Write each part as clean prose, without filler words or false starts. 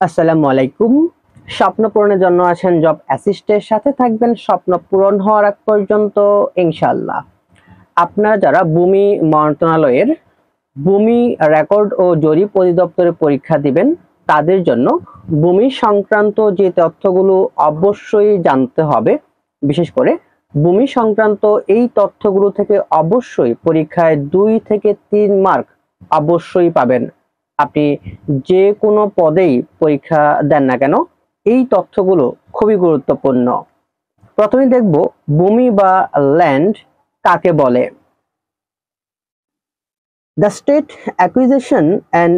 আসসালামু আলাইকুম। স্বপ্ন পূরণের জন্য আছেন জব অ্যাসিস্টের সাথে থাকবেন স্বপ্ন পূরণ হওয়ার আগ পর্যন্ত ইনশাআল্লাহ। আপনারা যারা ভূমি মন্ত্রণালয়ের ভূমি রেকর্ড ও জরিপ অধিদপ্তরে পরীক্ষা দিবেন তাদের জন্য ভূমি সংক্রান্ত যে তথ্যগুলো অবশ্যই জানতে হবে, বিশেষ করে ভূমি সংক্রান্ত এই তথ্যগুলো থেকে অবশ্যই পরীক্ষায় 2 থেকে 3 মার্ক অবশ্যই পাবেন। আপনি যে কোনো পদেই পরীক্ষা দেন না কেন, এই তথ্যগুলো খুবই গুরুত্বপূর্ণ। প্রথমে দেখব ভূমি বা ল্যান্ড কাকে বলে। The state acquisition and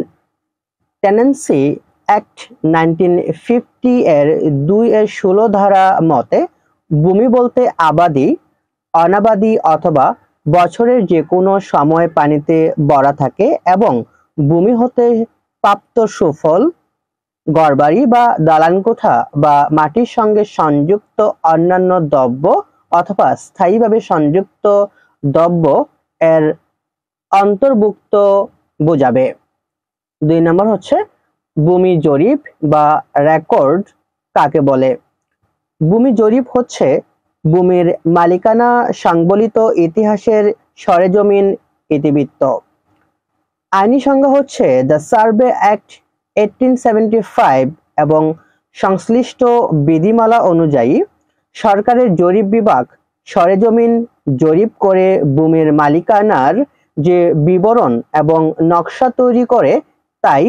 tenancy act 1950 এর 2-16 ধারা মতে ভূমি বলতে আবাদি, অনাবাদি অথবা বছরের যে কোনো সময় পানিতে ভরা থাকে এবং ভূমি হতে প্রাপ্ত সুফল, ঘরবাড়ি বা দালানকোঠা বা মাটির সঙ্গে সংযুক্ত অন্যান্য দ্রব্য অথবা স্থায়ীভাবে সংযুক্ত দ্রব্য এর অন্তর্ভুক্ত বোঝাবে। 2 নম্বর হচ্ছে ভূমি জরিপ বা রেকর্ড কাকে বলে। ভূমি জরিপ হচ্ছে ভূমির মালিকানা সংবলিত ইতিহাসের সরেজমিন ইতিবৃত্ত। আইনি সংজ্ঞা হচ্ছে দ্য সার্ভে অ্যাক্ট 1875 এবং সংশ্লিষ্ট বিধিমালা অনুযায়ী সরকারের জরিপ বিভাগ সরেজমিন জরিপ করে ভূমির মালিকানার যে বিবরণ এবং নকশা তৈরি করে তাই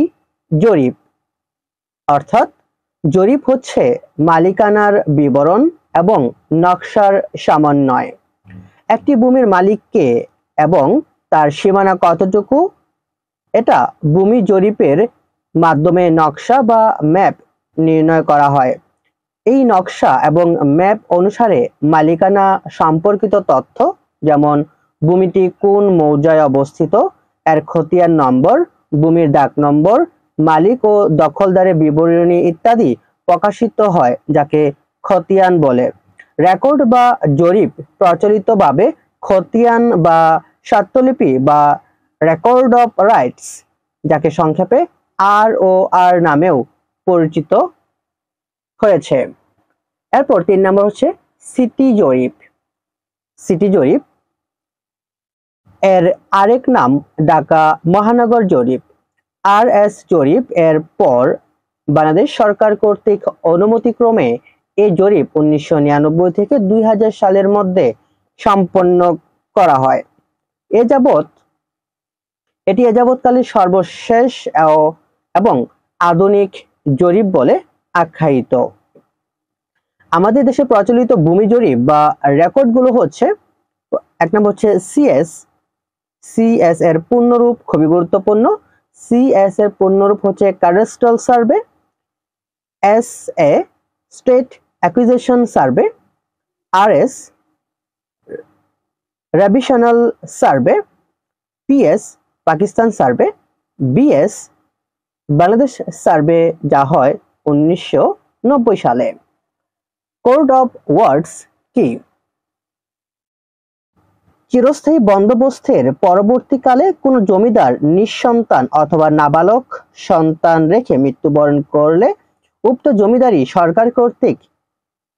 জরিপ। অর্থাৎ জরিপ হচ্ছে মালিকানার বিবরণ এবং নকশার সমন্বয়। একটি ভূমির মালিক কে এবং তার সীমানা কতটুকু, এটা ভূমি জরিপের মাধ্যমে নকশা বা ম্যাপ নির্ণয় করা হয়। এই নকশা এবং ম্যাপ অনুসারে মালিকানা সম্পর্কিত তথ্য, যেমন ভূমিটি কোন মৌজায় অবস্থিত, এর খতিয়ান নম্বর, ভূমির দাগ নম্বর, মালিক ও দখলদারের বিবরণী ইত্যাদি প্রকাশিত হয়, যাকে খতিয়ান বলে। রেকর্ড বা জরিপ প্রচলিতভাবে খতিয়ান বা স্বত্বলিপি বা রেকর্ড অফ রাইটস, যাকে সংক্ষেপে ROR নামেও পরিচিত হয়েছে। এরপর 3 নম্বর হচ্ছে সিটি জরিপ। সিটি জরিপ এর আরেক নাম ঢাকা মহানগর জরিপ। RS জরিপ এর পর বাংলাদেশ সরকার কর্তৃক অনুমতিক্রমে এই জরিপ 1999 থেকে 2000 সালের মধ্যে সম্পন্ন করা হয়। এটি এযাবৎকালের সর্বশেষ এবং আধুনিক জরিপ বলে আখ্যায়িত। আমাদের দেশে প্রচলিত ভূমি জরিপ বা রেকর্ড গুলো হচ্ছে, 1 নম্বর হচ্ছে সিএস এর পূর্ণরূপ খুবই গুরুত্বপূর্ণ। সিএস এর পূর্ণরূপ হচ্ছে cadastral survey, SA state acquisition survey, RS revisional survey, PS Pakistan survey, BS Bangladesh survey, যা হয় 1990 সালে। কোড অফ ওয়ার্ডস কি? চিরস্থায়ী বন্দোবস্তের পরবর্তীকালে কোনো জমিদার নিঃসন্তান অথবা নাবালক সন্তান রেখে মৃত্যুবরণ করলে উক্ত জমিদারি সরকার কর্তৃক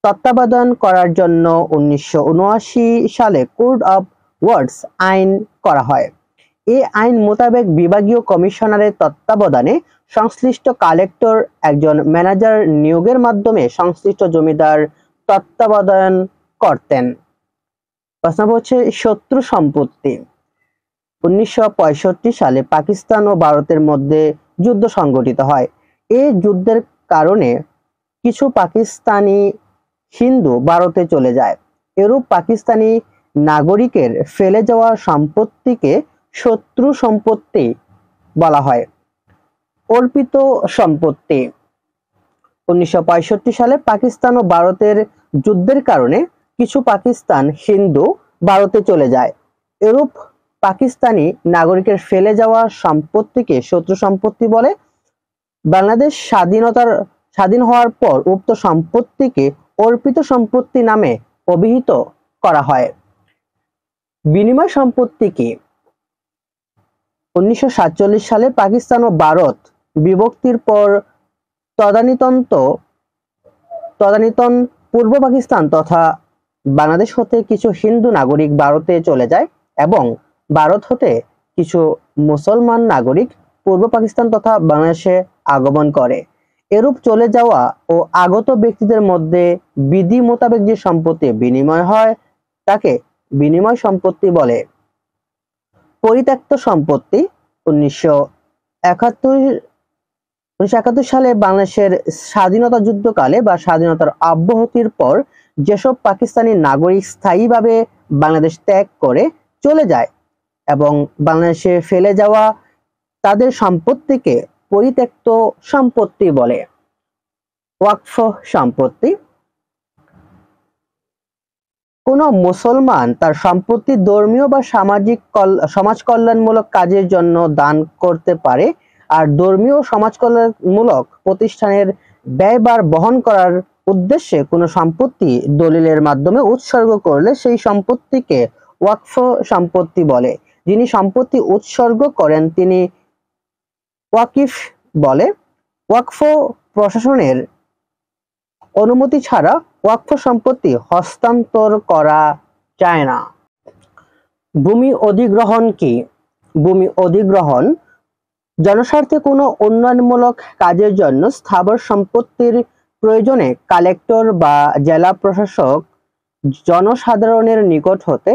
তত্ত্বাবধান করার জন্য 1979 সালে কোড অফ ওয়ার্ডস আইন করা হয়। এই আইন মোতাবেক বিভাগীয় কমিশনারের তত্ত্বাবধানে সংশ্লিষ্ট কালেক্টর একজন ম্যানেজার নিয়োগের মাধ্যমে সংশ্লিষ্ট জমিদার তত্ত্বাবধান করতেন। প্রশ্ন হচ্ছে শত্রু সম্পত্তি। 1965 সালে পাকিস্তান ও ভারতের মধ্যে যুদ্ধ সংঘটিত হয়। এই যুদ্ধের কারণে কিছু পাকিস্তানি হিন্দু ভারতে চলে যায়। এরূপ পাকিস্তানি নাগরিকের ফেলে যাওয়া সম্পত্তিকে শত্রু সম্পত্তি বলা হয়। অর্পিত সম্পত্তি। 1965 সালে পাকিস্তান ও ভারতের যুদ্ধের কারণে কিছু পাকিস্তান হিন্দু ভারতে চলে যায়। এরূপ পাকিস্তানি নাগরিকের ফেলে যাওয়া সম্পত্তিকে শত্রু সম্পত্তি বলে। বাংলাদেশ স্বাধীন হওয়ার পর উক্ত সম্পত্তিকে অর্পিত সম্পত্তি নামে অভিহিত করা হয়। বিনিময় সম্পত্তি কি? 1947 সালে পাকিস্তান ও ভারত বিভক্তির পর তদানীতন পূর্ব পাকিস্তান তথা বাংলাদেশ হতে কিছু হিন্দু নাগরিক ভারতে চলে যায় এবং ভারত হতে কিছু মুসলমান নাগরিক পূর্ব পাকিস্তান তথা বাংলাদেশে আগমন করে। এরূপ চলে যাওয়া ও আগত ব্যক্তিদের মধ্যে বিধি মোতাবেক যে সম্পত্তি বিনিময় হয় তাকে বিনিময় সম্পত্তি বলে। পরিত্যক্ত সম্পত্তি 1971 সালে বাংলাদেশের স্বাধীনতা যুদ্ধকালে বা স্বাধীনতার অব্যাহতির পর যেসব পাকিস্তানি নাগরিক স্থায়ীভাবে বাংলাদেশ ত্যাগ করে চলে যায় এবং বাংলাদেশে ফেলে যাওয়া তাদের সম্পত্তিকে পরিত্যক্ত সম্পত্তি বলে। ওয়াকফ সম্পত্তি কোন মুসলমান তার সম্পত্তি ধর্মীয় বা সমাজ কল্যাণমূলক কাজের জন্য দান করতে পারে, আর ধর্মীয় সমাজ কল্যাণমূলক প্রতিষ্ঠানের ব্যয়ভার বহন করার উদ্দেশ্যে কোনো সম্পত্তি দলিলের মাধ্যমে উৎসর্গ করলে সেই সম্পত্তিকে ওয়াকফ সম্পত্তি বলে। যিনি সম্পত্তি উৎসর্গ করেন তিনি ওয়াকিফ বলে। ওয়াকফ প্রশাসনের অনুমতি ছাড়া ওয়াকফ সম্পত্তি হস্তান্তর করা যায় না। ভূমি অধিগ্রহণ কি? ভূমি অধিগ্রহণ জনস্বার্থে কোনো উন্নয়নমূলক কাজের জন্য স্থাবর সম্পত্তির প্রয়োজনে কালেক্টর বা জেলা প্রশাসক জনসাধারণের নিকট হতে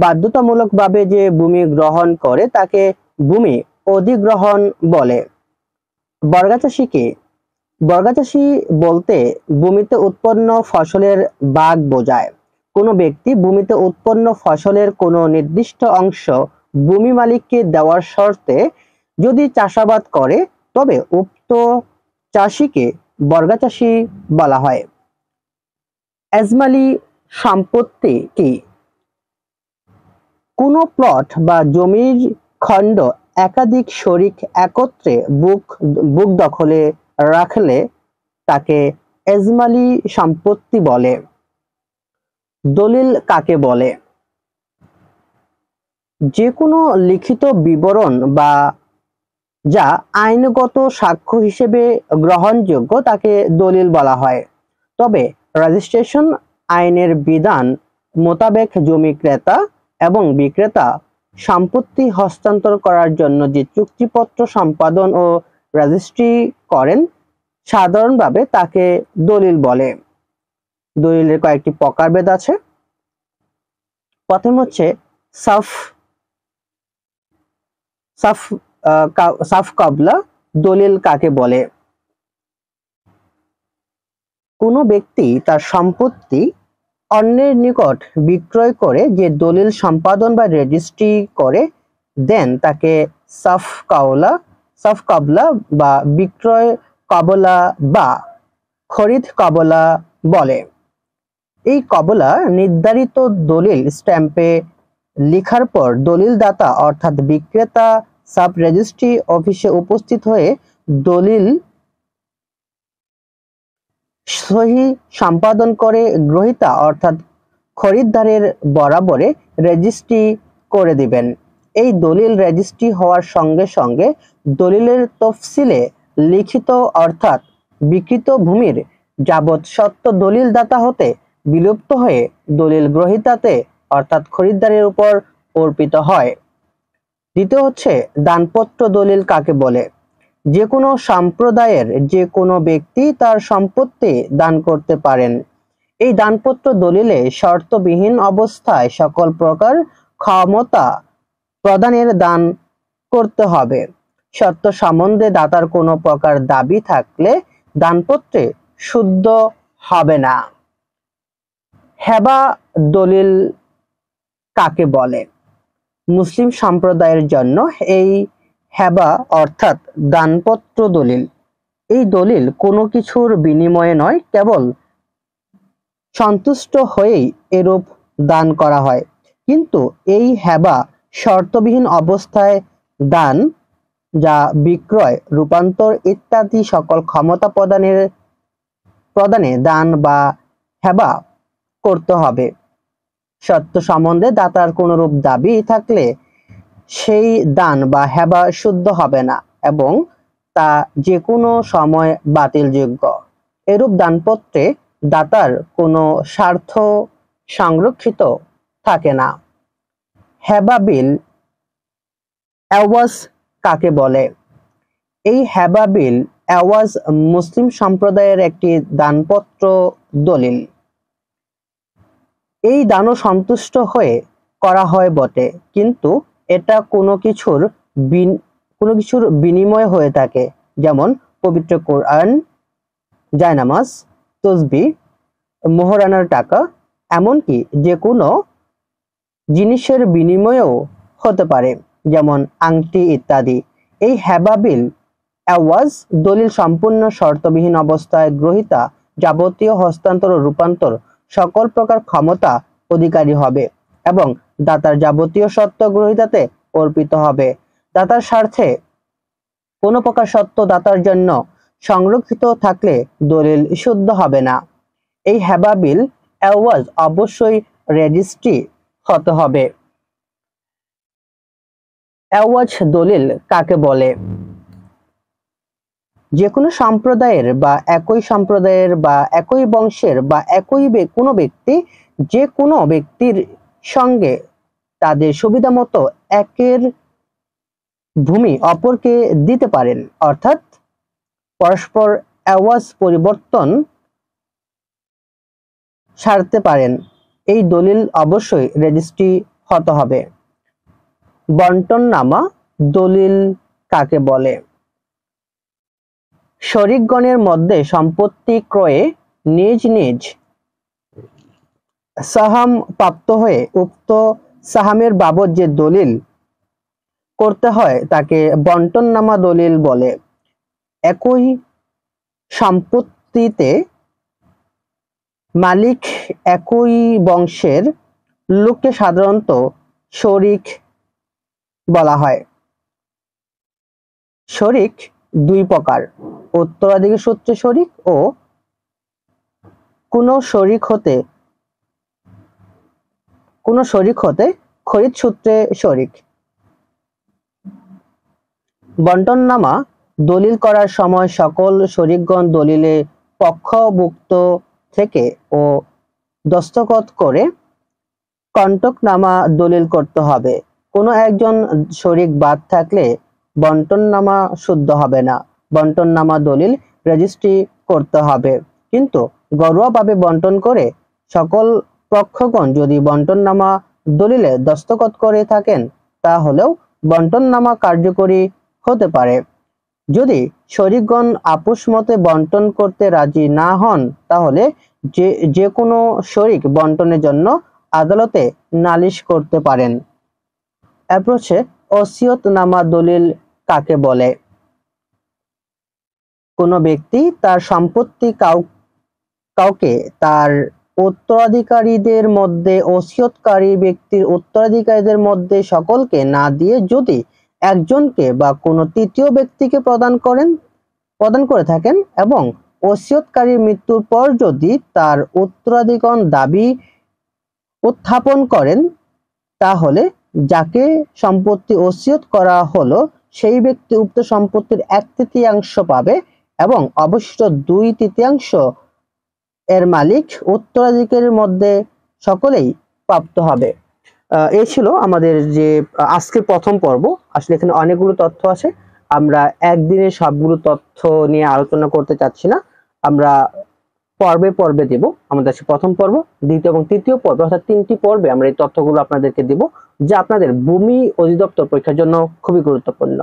বাধ্যতামূলকভাবে যে ভূমি গ্রহণ করে তাকে ভূমি অধিগ্রহণ বলে। বর্গাচাষী কি? বর্গাচাষী বলতে ভূমিতে উৎপন্ন ফসলের ভাগ বোঝায়। কোনো ব্যক্তি ভূমিতে উৎপন্ন ফসলের কোনো নির্দিষ্ট অংশ ভূমি মালিককে দেওয়ার শর্তে যদি চাষাবাদ করে তবে উক্ত চাষীকে বর্গাচাষী বলা হয়। এজমালি সম্পত্তি কি? কোনো প্লট বা জমির খণ্ড একাধিক শরিক একত্রে বুক দখলে রাখলে তাকে এজমালি সম্পত্তি বলে। দলিল কাকে বলে? যে কোনো লিখিত বিবরণ বা যা আইনগত সাক্ষ্য হিসেবে গ্রহণযোগ্য তাকে দলিল বলা হয়। তবে রেজিস্ট্রেশন আইনের বিধান মোতাবেক জমি ক্রেতা এবং বিক্রেতা সম্পত্তি হস্তান্তর করার জন্য যে চুক্তিপত্র সম্পাদন ও রেজিস্ট্রি করেন সাধারণভাবে তাকে দলিল বলে। দলিলের কয়েকটি প্রকারভেদ আছে। প্রথম হচ্ছে সাফ কবলা। দলিল কাকে বলে? কোনো ব্যক্তি তার সম্পত্তি অন্যের নিকট বিক্রয় করে যে দলিল সম্পাদন বা রেজিস্ট্রি করে দেন তাকে সাফ কবলা বা বিক্রয় কবলা বা খরিদ কবলা বলে। এই কবলা নির্ধারিত দলিল স্ট্যাম্পে লেখার পর দলিল দাতা অর্থাৎ বিক্রেতা সাব রেজিস্ট্রি অফিসে উপস্থিত হয়ে দলিল সহি সম্পাদন করে গ্রহীতা অর্থাৎ খরিদ্দারের বরাবরে রেজিস্ট্রি করে দিবেন। এই দলিল রেজিস্ট্রি হওয়ার সঙ্গে সঙ্গে দলিলের তফসিলে লিখিত অর্থাৎ বিক্রিত ভূমির যাবৎ সত্য দলিল দাতা হতে বিলুপ্ত হয়ে দলিল গ্রহীতাতে অর্থাৎ খরিদ্দারের উপর অর্পিত হয়। দ্বিতীয় হচ্ছে দানপত্র দলিল কাকে বলে? যে কোনো সম্প্রদায়ের যে কোনো ব্যক্তি তার সম্পত্তি দান করতে পারেন। এই দানপত্র দলিলে শর্তবিহীন অবস্থায় সকল প্রকার ক্ষমতা প্রদানের দান করতে হবে। শর্ত সম্বন্ধে দাতার কোনো প্রকার দাবি থাকলে দানপত্রে শুদ্ধ হবে না। হেবা দলিল কাকে বলে? মুসলিম সম্প্রদায়ের জন্য এই হেবা অর্থাৎ দানপত্র দলিল। এই দলিল কোনো কিছুর বিনিময়ে নয়, কেবল সন্তুষ্ট হয়েই এরূপ দান করা হয়। কিন্তু এই হেবা শর্তবিহীন অবস্থায় দান, যা বিক্রয়, রূপান্তর ইত্যাদি সকল ক্ষমতা প্রদানে দান বা হেবা করতে হবে। সত্য সম্বন্ধে দাতার কোনরূপ দাবি থাকলে সেই দান বা হেবা শুদ্ধ হবে না এবং তা যে কোনো সময় বাতিলযোগ্য। এরূপ দানপত্রে দাতার কোনো স্বার্থ সংরক্ষিত থাকে না। হেবাবিল এওয়াজ কাকে বলে? এই হেবাবিল এওয়াজ মুসলিম সম্প্রদায়ের একটি দানপত্র দলিল। এই দানও সন্তুষ্ট হয়ে করা হয় বটে, কিন্তু এটা কোনো কিছুর বিনিময় হয়ে থাকে, যেমন পবিত্র কোরআন, জায়নামাজ, তসবিহ, মোহরানার টাকা, এমনকি যে কোনো জিনিসের বিনিময়েও হতে পারে, যেমন আংটি ইত্যাদি। এই হেবাবিল এওয়াজ দলিল সম্পূর্ণ শর্তবিহীন অবস্থায় গ্রহীতা যাবতীয় হস্তান্তর ও রূপান্তর সকল প্রকার ক্ষমতা অধিকারী হবে এবং দাতার যাবতীয় সত্ত্ব গ্রহীতাতে অর্পিত হবে। দাতার স্বার্থে কোনো প্রকার সত্ত্ব দাতার জন্য সংরক্ষিত থাকলে দলিল শুদ্ধ হবে না। এই হেবাবিল এওয়াজ অবশ্যই রেজিস্ট্রি হতে হবে। এওয়াজ দলিল কাকে বলে? যে কোনো সম্প্রদায়ের বা একই সম্প্রদায়ের বা একই বংশের বা কোনো ব্যক্তি যে কোনো ব্যক্তির সঙ্গে তাদের সুবিধা মতো একের ভূমি অপরকে দিতে পারেন, অর্থাৎ পরস্পর এওয়াজ পরিবর্তন সারতে পারেন। এই দলিল অবশ্যই রেজিস্ট্রি হতে হবে। বন্টননামা দলিল কাকে বলে? শরিকগণের মধ্যে সম্পত্তি ক্রয়ে নিজ নিজ সাহাম প্রাপ্ত হয়ে উক্ত সাহামের বাবদ যে দলিল করতে হয় তাকে বন্টননামা দলিল বলে। একই সম্পত্তিতে মালিক একই বংশের লোককে সাধারণত শরিক বলা হয়। শরিক দুই প্রকার: উত্তরাধিকার সূত্রে শরিক ও কোনো শরিক হতে খরিদ সূত্রে শরিক। বন্টননামা দলিল করার সময় সকল শরিকগণ দলিলে পক্ষভুক্ত থেকে ও দস্তখত করে কন্টকনামা দলিল করতে হবে। কোনো একজন শরিক বাদ থাকলে বন্টননামা শুদ্ধ হবে না। বন্টননামা দলিল রেজিস্ট্রি করতে হবে, কিন্তু ঘরোয়াভাবে বন্টন করে সকল পক্ষগণ যদি বন্টননামা দলিলে দস্তখত করে থাকেন তাহলেও বন্টননামা কার্যকরী হতে পারে। যদি শরিকগণ আপোষ মতে বন্টন করতে রাজি না হন তাহলে যে কোনো শরিক বন্টনের জন্য আদালতে নালিশ করতে পারেন। এরপর হচ্ছে ওসিয়তনামা দলিল কাকে বলে? কোনো ব্যক্তি তার সম্পত্তি কাউকে তার উত্তরাধিকারীদের মধ্যে ওসিয়তকারী ব্যক্তির উত্তরাধিকারীদের মধ্যে সকলকে না দিয়ে যদি একজনকে বা কোনো তৃতীয় ব্যক্তিকে প্রদান করে থাকেন এবং ওসিয়তকারীর মৃত্যুর পর যদি তার উত্তরাধিকার দাবি উত্থাপন করেন তাহলে যাকে সম্পত্তি ওসিয়ত করা হলো সেই ব্যক্তি উক্ত সম্পত্তির 1/3 পাবে এবং অবশিষ্ট 2/3 এর মালিক উত্তরাধিকারীর মধ্যে সকলেই প্রাপ্ত হবে। এই ছিল আমাদের যে আজকের প্রথম পর্ব। আসলে এখানে অনেকগুলো তথ্য আছে, আমরা একদিনে সবগুলো তথ্য নিয়ে আলোচনা করতে চাচ্ছি না, আমরা পর্বে পর্বে দেব। আমাদের আছে প্রথম পর্ব, দ্বিতীয় এবং তৃতীয় পর্ব, অর্থাৎ 3টি পর্বে আমরা এই তথ্যগুলো আপনাদেরকে দেব, যা আপনাদের ভূমি অধিদপ্তর পরীক্ষার জন্য খুবই গুরুত্বপূর্ণ।